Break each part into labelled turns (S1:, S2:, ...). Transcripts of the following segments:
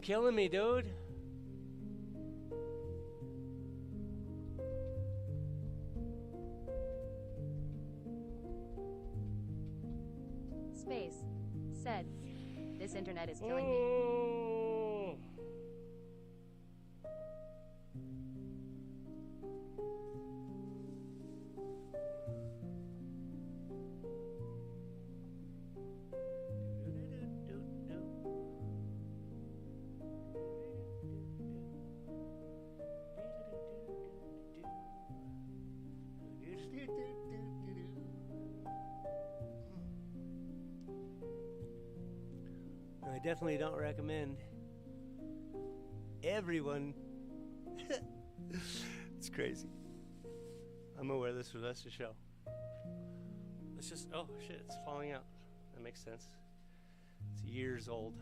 S1: killing me, dude.
S2: Space. Said. This internet is killing me.
S1: I definitely don't recommend everyone. It's crazy. I'm gonna wear this for the rest of the show. Let's just, oh shit, it's falling out. That makes sense. It's years old.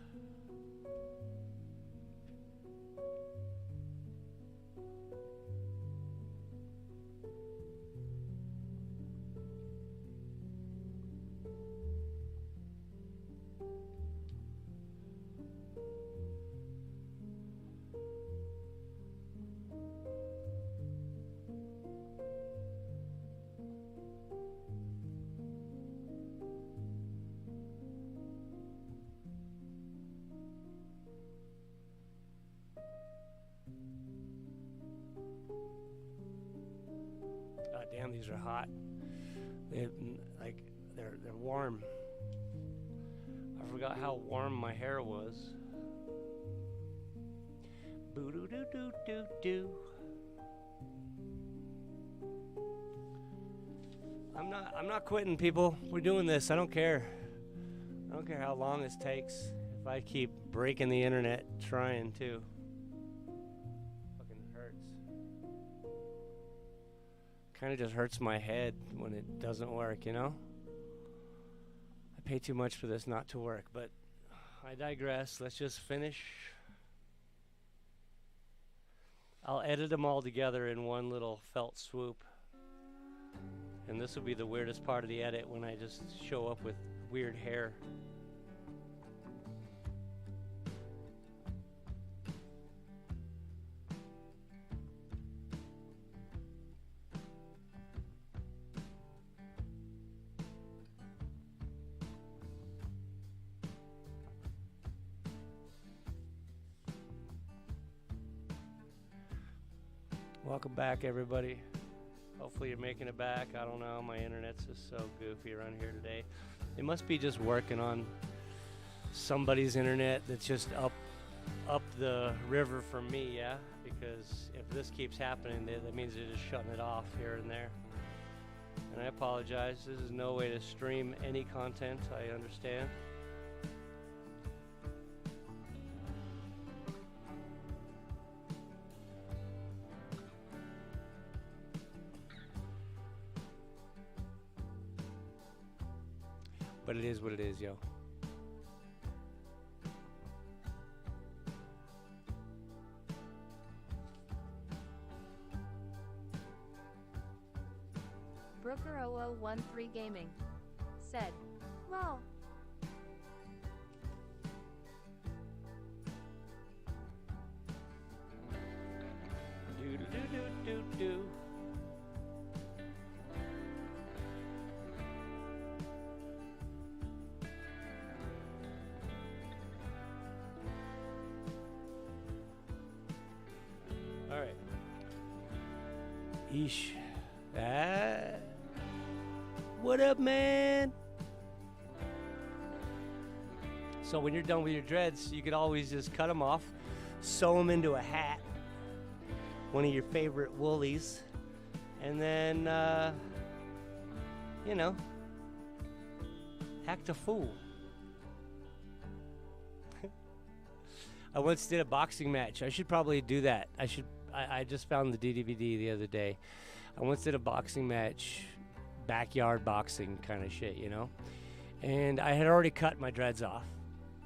S1: God damn, these are hot. They're warm. I forgot how warm my hair was. Boo doo doo doo doo doo. I'm not quitting, people. We're doing this. I don't care. I don't care how long this takes. If I keep breaking the internet trying to. Kind of just hurts my head when it doesn't work, you know? I pay too much for this not to work, but I digress. Let's just finish. I'll edit them all together in one little felt swoop. And this will be the weirdest part of the edit, when I just show up with weird hair. Welcome back, everybody. Hopefully you're making it back. I don't know, my internet's just so goofy around here today. It must be just working on somebody's internet that's just up the river from me, yeah? Because if this keeps happening, that means they're just shutting it off here and there. And I apologize. This is no way to stream any content, I understand. But it is what it is, yo.
S2: Brooker0013 Gaming said, "Lol."
S1: Do do do do do do. All right. Eesh. What up, man? So when you're done with your dreads, you could always just cut them off, sew them into a hat, one of your favorite woolies, and then, you know, act a fool. I once did a boxing match. I should probably do that. I just found the DVD the other day. I once did a boxing match, backyard boxing kind of shit, you know? And I had already cut my dreads off.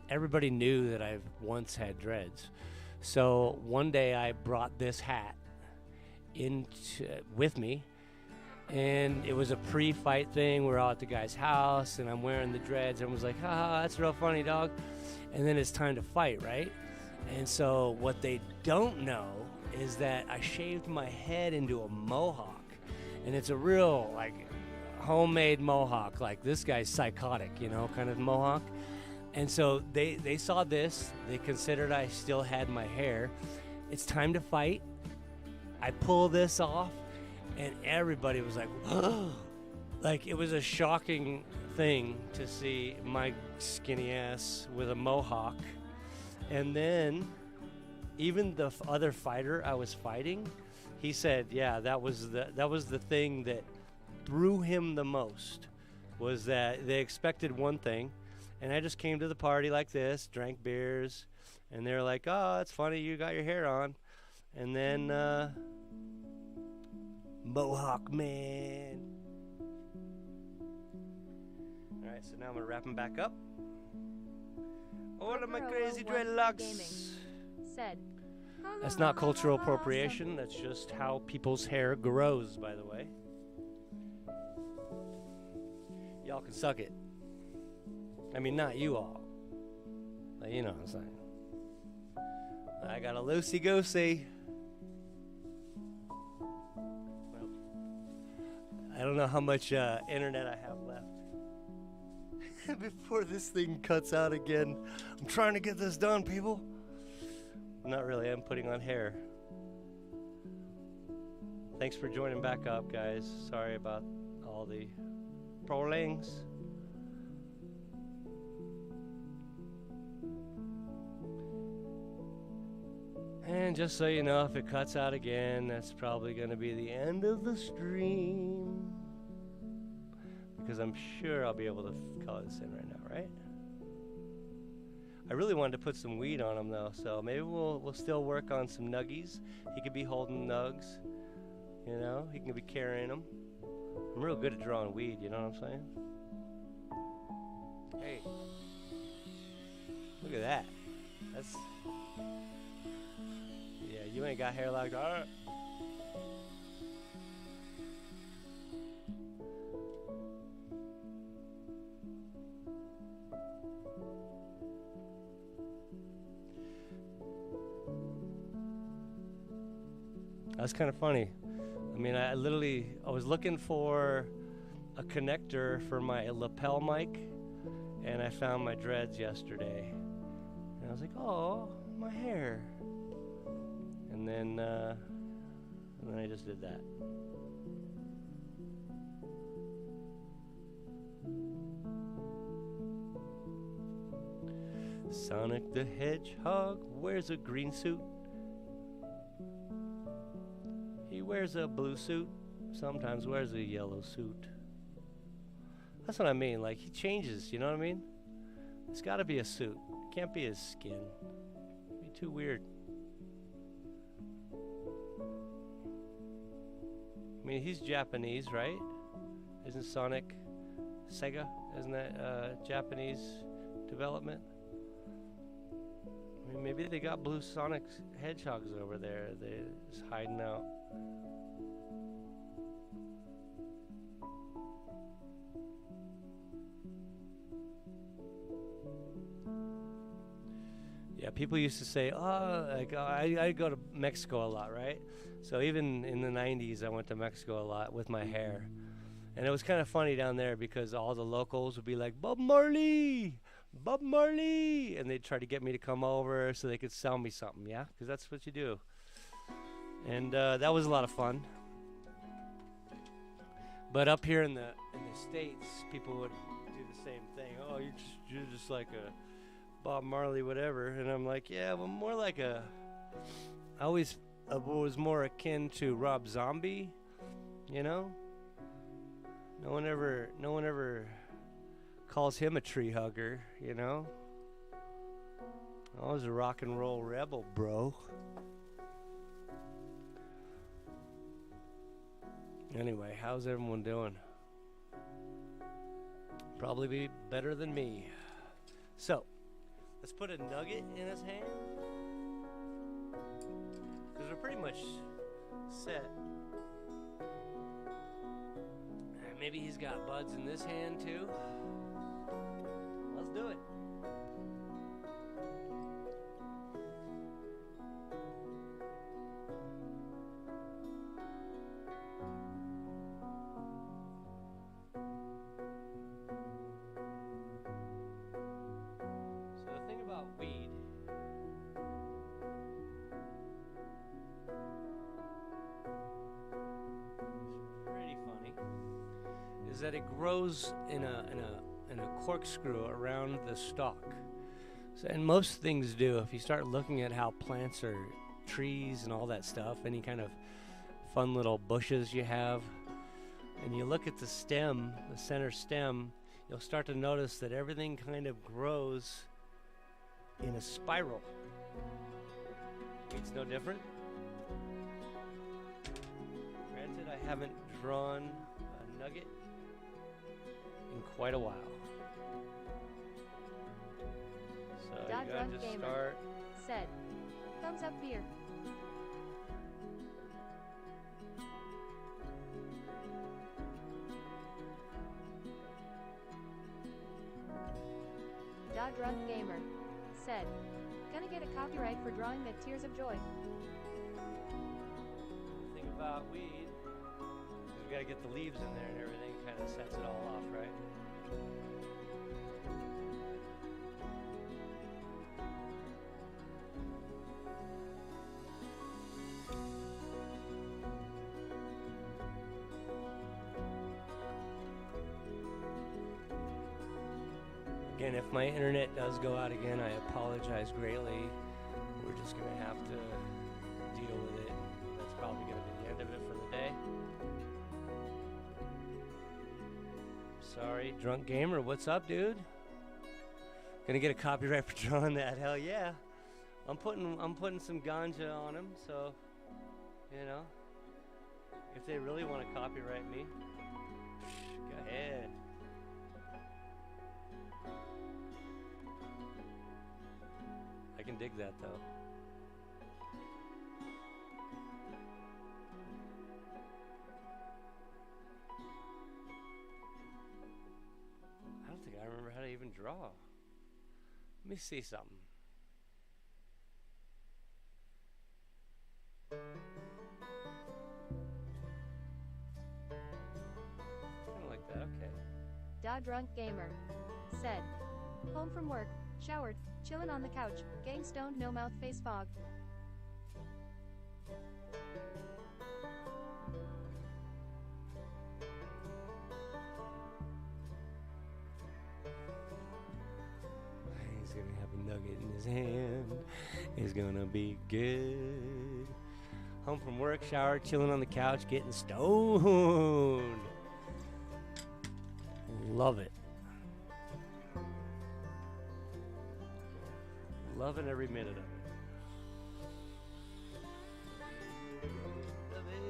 S1: Everybody knew that I've once had dreads. So one day I brought this hat with me, and it was a pre-fight thing. We're all at the guy's house, and I'm wearing the dreads. Everyone's like, haha, that's real funny, dog. And then it's time to fight, right? And so what they don't know is that I shaved my head into a mohawk. And it's a real, like, homemade mohawk. Like, this guy's psychotic, you know, kind of mohawk. And so they saw this. They considered I still had my hair. It's time to fight. I pull this off, and everybody was like, like, it was a shocking thing to see my skinny ass with a mohawk. And then even the other fighter I was fighting, he said, yeah, that was the thing that threw him the most, was that they expected one thing, and I just came to the party like this, drank beers, and they're like, oh, it's funny you got your hair on. And then Mohawk Man. All right, so now I'm gonna wrap him back up. All of my crazy dreadlocks.
S2: Said.
S1: That's not cultural appropriation. That's just how people's hair grows, by the way. Y'all can suck it. I mean, not you all. But you know what I'm saying. I got a loosey-goosey. Well, I don't know how much internet I have left. Before this thing cuts out again. I'm trying to get this done, people. Not really. I'm putting on hair. Thanks for joining back up, guys. Sorry about all the prolings. And just so you know, if it cuts out again, that's probably going to be the end of the stream. Because I'm sure I'll be able to color this in right now, right? I really wanted to put some weed on him, though, so maybe we'll still work on some nuggies. He could be holding nugs, you know? He can be carrying them. I'm real good at drawing weed, you know what I'm saying? Hey, look at that. That's... Yeah, you ain't got hair like that. That's kind of funny. I mean, I was looking for a connector for my lapel mic, and I found my dreads yesterday. And I was like, oh, my hair. And then I just did that. Sonic the Hedgehog wears a green suit. He wears a blue suit, sometimes wears a yellow suit. That's what I mean, like, he changes, you know what I mean? It's gotta be a suit. It can't be his skin. It'd be too weird. I mean, he's Japanese, right? Isn't Sonic Sega? Isn't that Japanese development? I mean, maybe they got blue Sonic Hedgehogs over there. They're just hiding out. Yeah, people used to say, oh, like, I go to Mexico a lot, right? So even in the 90s, I went to Mexico a lot with my hair. And it was kind of funny down there because all the locals would be like, Bob Marley! Bob Marley! And they'd try to get me to come over so they could sell me something, yeah? Because that's what you do. And that was a lot of fun. But up here in the States, people would do the same thing. Oh, you're just like a Bob Marley, whatever. And I'm like, yeah, well, more like a... I always was more akin to Rob Zombie, you know? No one ever calls him a tree hugger, you know? I was a rock and roll rebel, bro. Anyway, how's everyone doing? Probably be better than me. So, let's put a nugget in his hand. Because we're pretty much set. Maybe he's got buds in this hand too. Let's do it. that it grows in a corkscrew around the stalk. So, and most things do. If you start looking at how plants or trees and all that stuff, any kind of fun little bushes you have, and you look at the stem, the center stem, you'll start to notice that everything kind of grows in a spiral. It's no different. Granted, I haven't drawn a nugget in quite a while. So you gotta just start.
S2: Said, thumbs up beer. Drunk Gamer said, gonna get a copyright for drawing that tears of joy.
S1: The thing about weed, you gotta get the leaves in there and everything kind of sets it all off, right? Again, if my internet does go out again, I apologize greatly. We're just going to have to deal with it. That's probably going to be the end of it for the day. Sorry, Drunk Gamer, what's up, dude? Gonna get a copyright for drawing that? Hell yeah! I'm putting some ganja on him, so you know, if they really want to copyright me, go ahead. I can dig that though. I don't think I remember how to even draw. Let me see something. Something like that, okay.
S2: Drunk Gamer said, home from work, showered, chillin' on the couch, getting stoned, no mouth, face fog.
S1: He's gonna have a nugget in his hand. It's gonna be good. Home from work, shower, chilling on the couch, getting stoned. Love it. Loving every minute of it. Love it.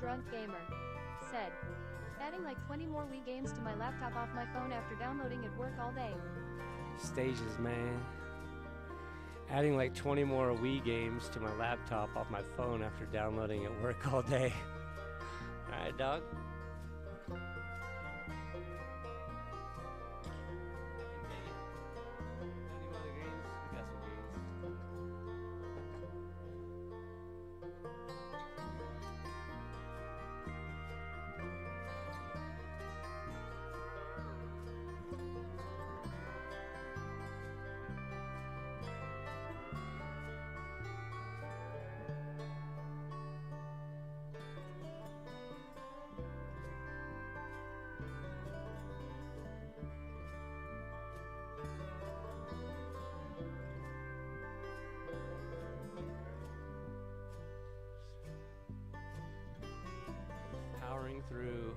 S2: Drunk Gamer said, adding like 20 more Wii games to my laptop off my phone after downloading at work all day.
S1: Stages, man. Adding like 20 more Wii games to my laptop off my phone after downloading at work all day. Alright, dog. Powering through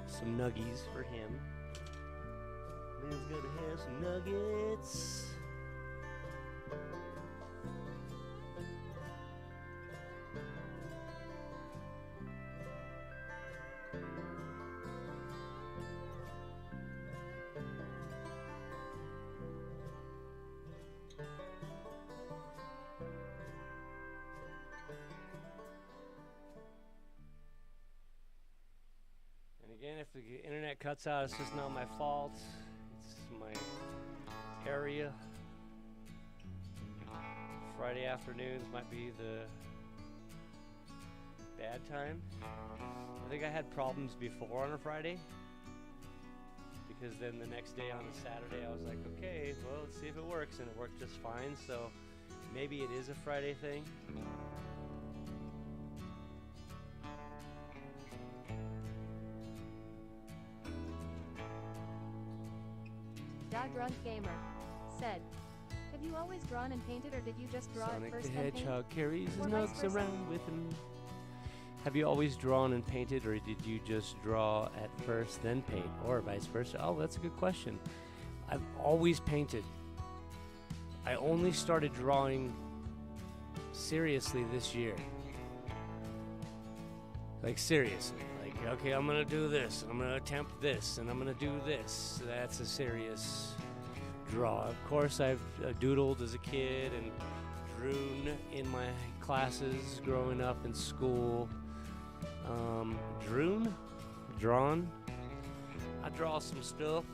S1: some nuggies for him. Man's gonna have some nuggets. If the internet cuts out, it's just not my fault. It's my area. Friday afternoons might be the bad time. I think I had problems before on a Friday, because then the next day on a Saturday I was like, okay, well, let's see if it works, and it worked just fine. So maybe it is a Friday thing.
S2: Drunk Gamer said, "Have you always drawn and painted, or did you just draw
S1: Sonic
S2: at first
S1: the
S2: then paint?"
S1: Hedgehog carries his
S2: Or vice
S1: notes
S2: versa?
S1: around with him. Have you always drawn and painted, or did you just draw at first then paint, or vice versa? Oh, that's a good question. I've always painted. I only started drawing seriously this year. Like seriously. Like, okay, I'm gonna do this, I'm gonna attempt this, and I'm gonna do this. That's a serious draw. Of course, I've doodled as a kid and drewn in my classes growing up in school. Drawn. I draw some stuff.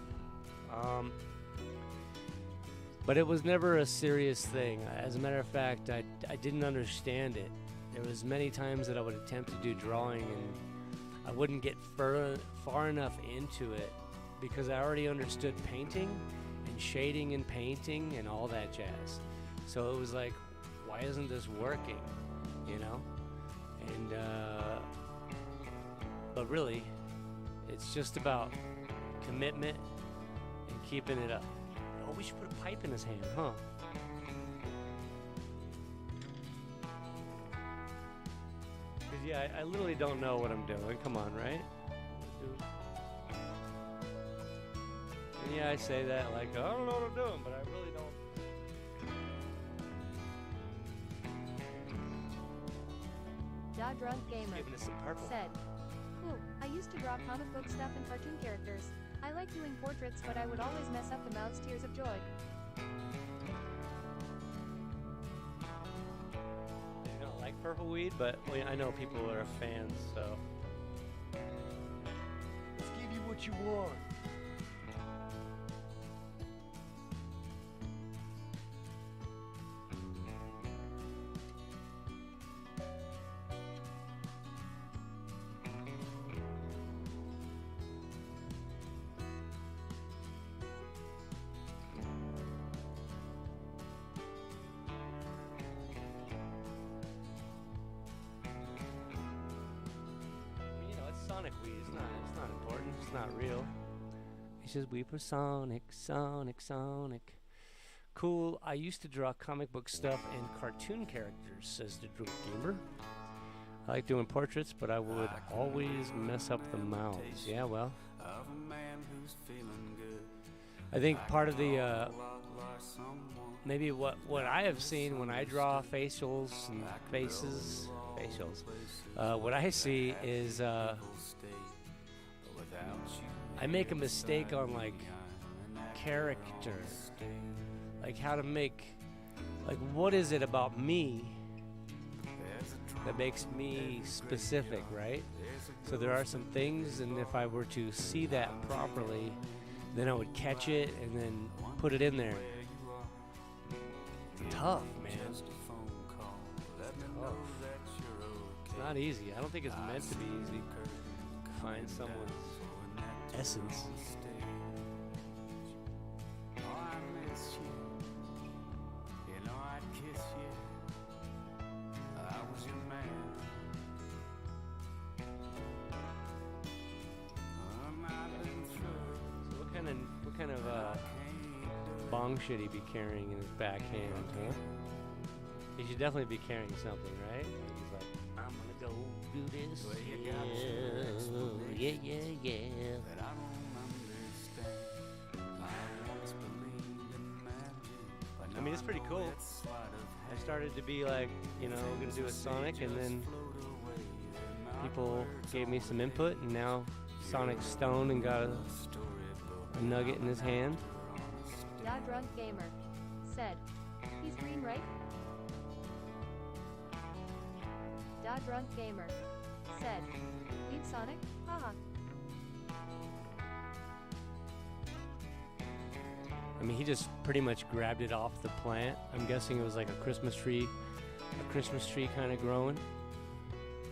S1: But it was never a serious thing. As a matter of fact, I didn't understand it. There was many times that I would attempt to do drawing and I wouldn't get far enough into it because I already understood painting and shading and painting and all that jazz. So it was like, why isn't this working? You know? And but really, it's just about commitment and keeping it up. Oh, we should put a pipe in his hand, huh? Because, yeah, I literally don't know what I'm doing. Come on, right? And yeah, I say that like, I don't know what I'm doing, but I really don't.
S2: Drunk Gamer
S1: Giving us some purple.
S2: said, "Ooh, I used to draw comic book stuff and cartoon characters. I like doing portraits, but I would always mess up the mouth's tears of joy."
S1: I don't like purple weed, but I know people are fans, so. Let's give you what you want. Sonic weed. It's not important. It's not real. It's just weed for Sonic. Cool. I used to draw comic book stuff and cartoon characters, says the Drunk Gamer. I like doing portraits, but I would always mess up the mouths. Yeah, well. I think part of the maybe what I have seen when I draw facials and facials, what I see is I make a mistake on like character, like how to make, like what is it about me that makes me specific, right? So there are some things, and if I were to see that properly, then I would catch it and then put it in there. Tough, man. It's tough. It's not easy. I don't think it's meant to be easy. Find someone's essence. So what kind of bong should he be carrying in his back hand, huh? He should definitely be carrying something, right? He's like, I'm gonna go do this. Yeah. I mean, it's pretty cool. I started to be like, you know, gonna do a Sonic, and then people gave me some input, and now Sonic's stoned and got a nugget in his hand.
S2: Drunk Gamer said, "He's green, right?" Drunk Gamer said, "Leave Sonic? Haha."
S1: I mean, he just pretty much grabbed it off the plant. I'm guessing it was like a Christmas tree kind of growing.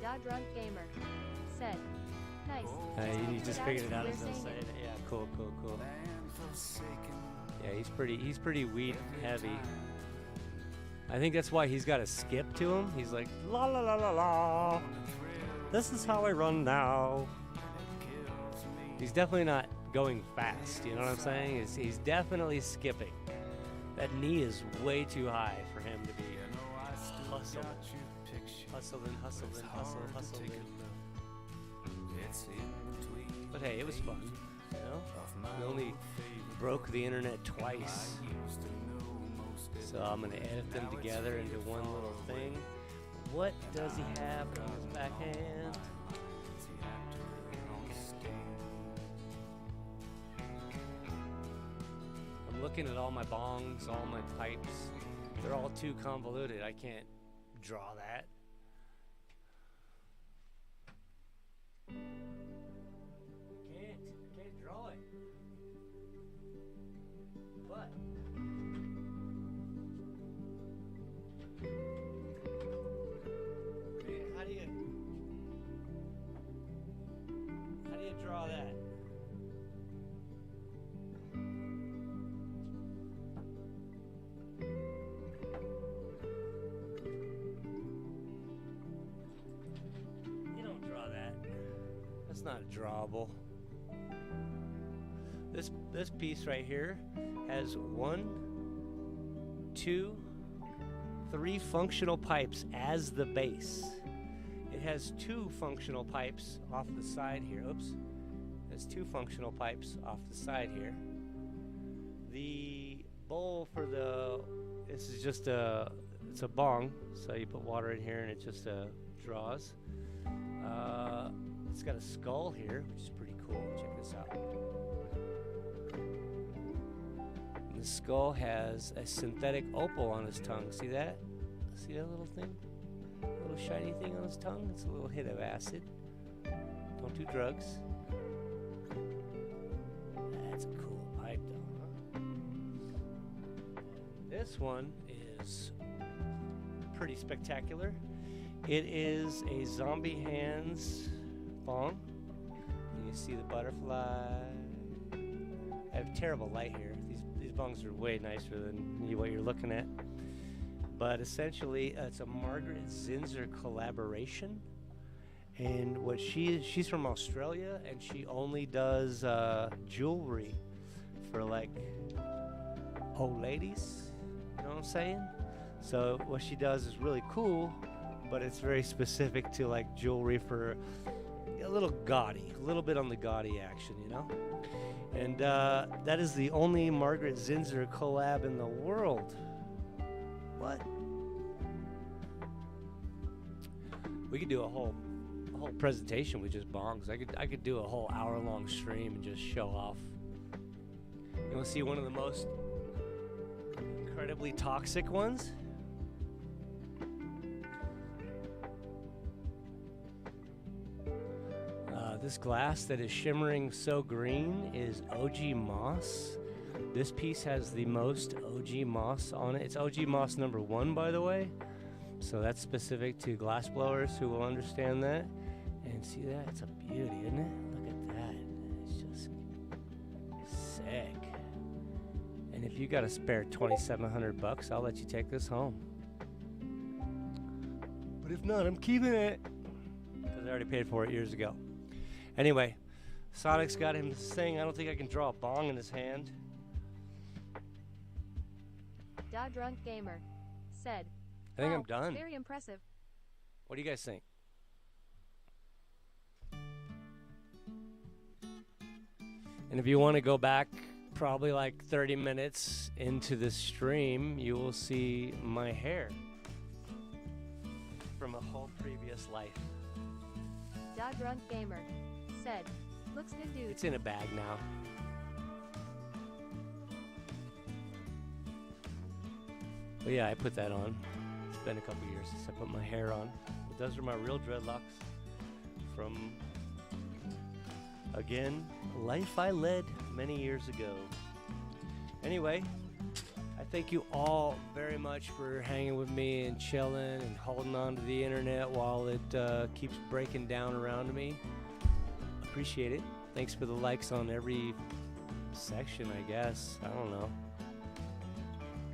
S2: Drunk Gamer said, nice.
S1: He just figured it out as I was
S2: We're
S1: saying
S2: saying
S1: it. Yeah, cool. Yeah, he's pretty weed heavy. I think that's why he's got a skip to him. He's like, la la la la la. This is how I run now. He's definitely not going fast, you know what I'm saying? He's definitely skipping. That knee is way too high for him to be hustling. But hey, it was fun, you know? We only broke the internet twice. So I'm gonna edit them together into one little thing. What does he have on his backhand? I'm looking at all my bongs, all my pipes. They're all too convoluted. I can't draw that. Can't draw it. What? How do you draw that? You don't draw that. That's not drawable. This piece right here has 1, 2, 3 functional pipes as the base. It has 2 functional pipes off the side here. Oops. It has 2 functional pipes off the side here. The bowl for this is just it's a bong, so you put water in here and it just draws. It's got a skull here, which is pretty cool. Check this out. And the skull has a synthetic opal on his tongue. See that? See that little thing? Little shiny thing on his tongue? It's a little hit of acid. Don't do drugs. That's a cool pipe though, huh? This one is pretty spectacular. It is a Zombie Hands bong. And you see the butterfly. I have terrible light here. These bongs are way nicer than what you're looking at. But essentially, it's a Margaret Zinser collaboration. And what she's from Australia, and she only does jewelry for like old ladies. You know what I'm saying? So what she does is really cool, but it's very specific to like jewelry for a little gaudy, a little bit on the gaudy action, you know? And that is the only Margaret Zinser collab in the world. What? We could do a whole presentation with just bongs. I could do a whole hour-long stream and just show off. You want to see one of the most incredibly toxic ones? This glass that is shimmering so green is OG Moss. This piece has the most OG Moss on it. It's OG Moss #1, by the way. So that's specific to glass blowers who will understand that. And see that? It's a beauty, isn't it? Look at that. It's just sick. And if you got a spare $2,700, I'll let you take this home. But if not, I'm keeping it. Because I already paid for it years ago. Anyway, Sonic's got him saying, I don't think I can draw a bong in his hand.
S2: Drunk Gamer said,
S1: I think
S2: wow,
S1: I'm done.
S2: Very impressive.
S1: What do you guys think? And if you want to go back probably like 30 minutes into the stream, you will see my hair from a whole previous life.
S2: Drunk Gamer said, looks good, dude.
S1: It's in a bag now. But yeah, I put that on. It's been a couple years since I put my hair on. But those are my real dreadlocks from, again, life I led many years ago. Anyway, I thank you all very much for hanging with me and chilling and holding on to the internet while it keeps breaking down around me. Appreciate it. Thanks for the likes on every section, I guess. I don't know.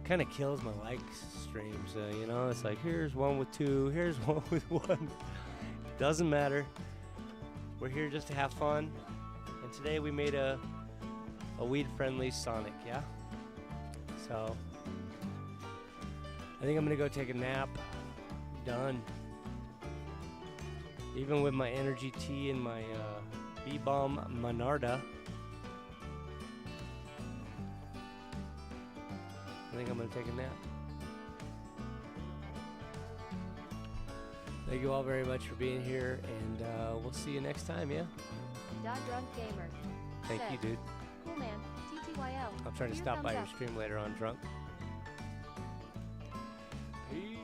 S1: Kind of kills my like streams, you know? It's like, here's one with 2, here's one with 1. Doesn't matter. We're here just to have fun. And today we made a weed-friendly Sonic, yeah? So, I think I'm gonna go take a nap. Done. Even with my energy tea and my B-Bomb Monarda, I think I'm gonna take a nap. Thank you all very much for being here, and we'll see you next time, yeah?
S2: Drunk Gamer.
S1: Thank
S2: said,
S1: you, dude.
S2: Cool man, TTYL.
S1: I'll try to
S2: Here
S1: stop by
S2: thumbs
S1: your
S2: up.
S1: stream later on drunk. Peace.